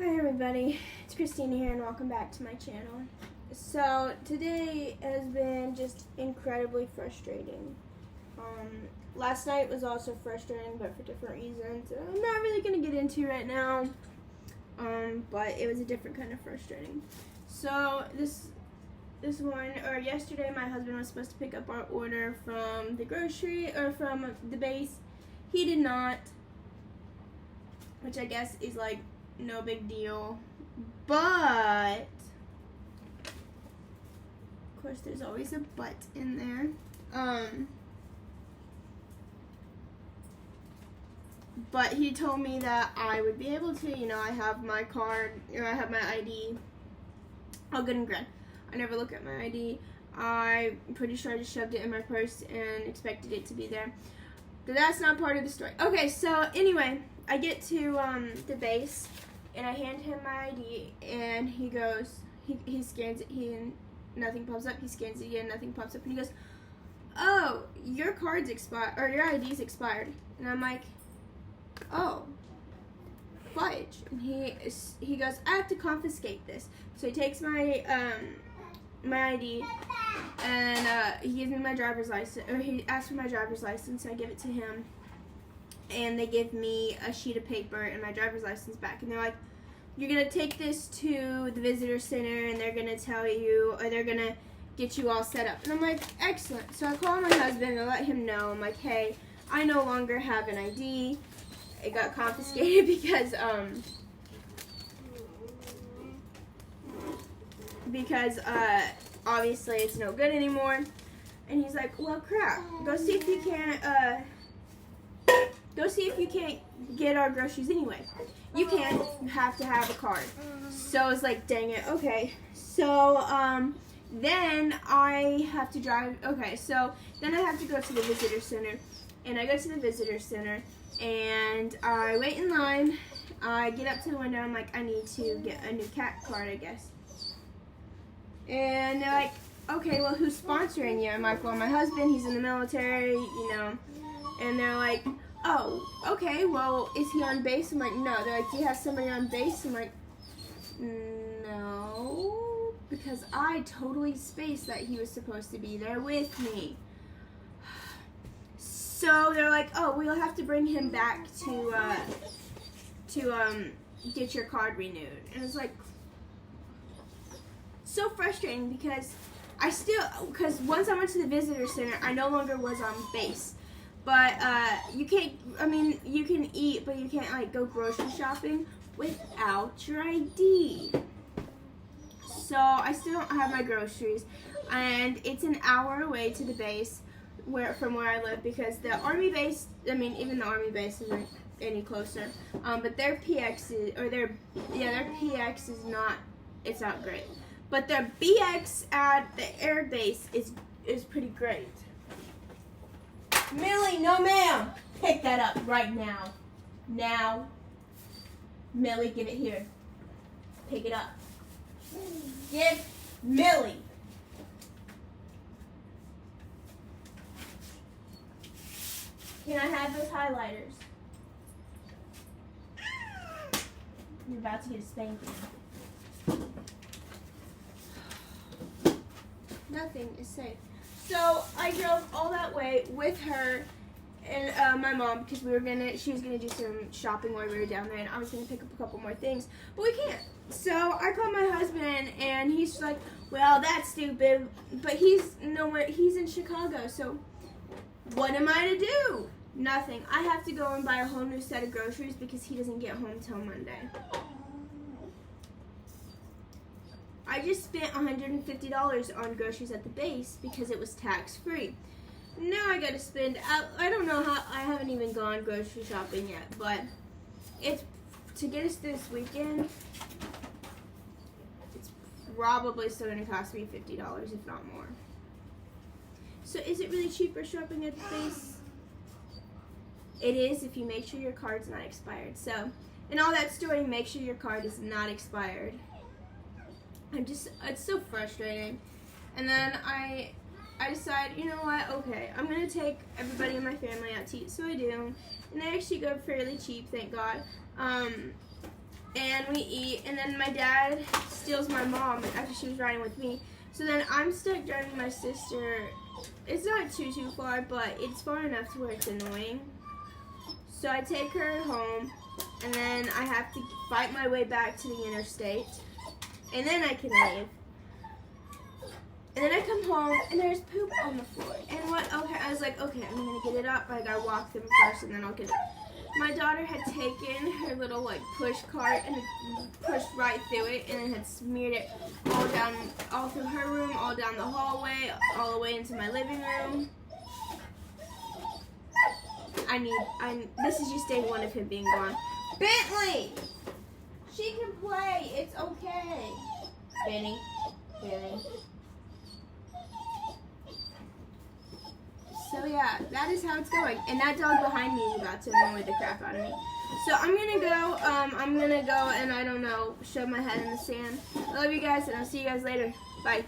Hi everybody, it's Christina here and welcome back to my channel. So today has been just incredibly frustrating. Last night was also frustrating, but for different reasons I'm not really going to get into right now. But it was a different kind of frustrating. So yesterday my husband was supposed to pick up our order from the grocery or from the base. He did not, which I guess is like no big deal, but of course there's always a but in there. But he told me that I would be able to, I have my card, or I have my ID, all good and grand. I never look at my ID. I'm pretty sure I just shoved it in my purse and expected it to be there. But that's not part of the story. Okay, so anyway, I get to the base, and I hand him my ID, and he goes, he scans it, nothing pops up. He scans it again, nothing pops up, and he goes, "Oh, your card's expired, or your ID's expired." And I'm like, "Oh, fudge." And he goes, "I have to confiscate this." So he takes my my ID, and he gives me my driver's license, or he asks for my driver's license. I give it to him. And they give me a sheet of paper and my driver's license back. And they're like, "You're going to take this to the visitor center and they're going to tell you, or they're going to get you all set up." And I'm like, "Excellent." So I call my husband and let him know. I'm like, "Hey, I no longer have an ID. It got confiscated because obviously it's no good anymore." And he's like, "Well, crap. Go see if you can't get our groceries anyway. You can't. You have to have a card." So I was like, dang it. Okay. So then I have to drive. Okay. So then I have to go to the visitor center, and I go to the visitor center, and I wait in line. I get up to the window. I'm like, I need to get a new cat card, I guess. And they're like, "Okay, well, who's sponsoring you?" I'm like, "Well, my husband. He's in the military, And they're like, "Oh, okay, well, is he on base?" I'm like, "No." They're like, "Do you have somebody on base?" I'm like, "No," because I totally spaced that he was supposed to be there with me. So they're like, "Oh, we'll have to bring him back to get your card renewed." And it's like so frustrating because once I went to the visitor center, I no longer was on base. But you can't, you can eat, but you can't go grocery shopping without your ID. So I still don't have my groceries, and it's an hour away to the base from where I live, because the Army base, even the Army base isn't any closer. But their PX their PX is not, it's not great. But their BX at the air base is pretty great. Millie, no ma'am. Pick that up right now. Now. Millie, give it here. Pick it up. Give Millie. Can I have those highlighters? You're about to get a spanking. Nothing is safe. So I drove all that way with her and my mom, because she was gonna do some shopping while we were down there, and I was gonna pick up a couple more things, but we can't. So I called my husband, and he's like, "Well, that's stupid," but he's nowhere. He's in Chicago, so what am I to do? Nothing. I have to go and buy a whole new set of groceries because he doesn't get home till Monday. I just spent $150 on groceries at the base because it was tax-free. Now I gotta spend, I don't know how, I haven't even gone grocery shopping yet, but it's, to get us this weekend, it's probably still gonna cost me $50, if not more. So is it really cheaper shopping at the base? It is, if you make sure your card's not expired. So, in all that story, make sure your card is not expired. It's so frustrating. And then I decide, you know what, okay, I'm going to take everybody in my family out to eat, so I do. And they actually go fairly cheap, thank God. and we eat, and then my dad steals my mom after she was riding with me. So then I'm stuck driving my sister. It's not too far, but it's far enough to where it's annoying. So I take her home, and then I have to fight my way back to the interstate, and then I can leave. And then I come home, and there's poop on the floor. And okay, I was like, okay, I'm gonna get it up. Like, I walk them first, and then I'll get it. My daughter had taken her little, like, push cart and pushed right through it, and then had smeared it all through her room, all down the hallway, all the way into my living room. This is just day one of him being gone. Bentley! She can play. It's okay. Benny. So yeah, that is how it's going. And that dog behind me is about to annoy the crap out of me. So I'm gonna go and I don't know, shove my head in the sand. I love you guys, and I'll see you guys later. Bye.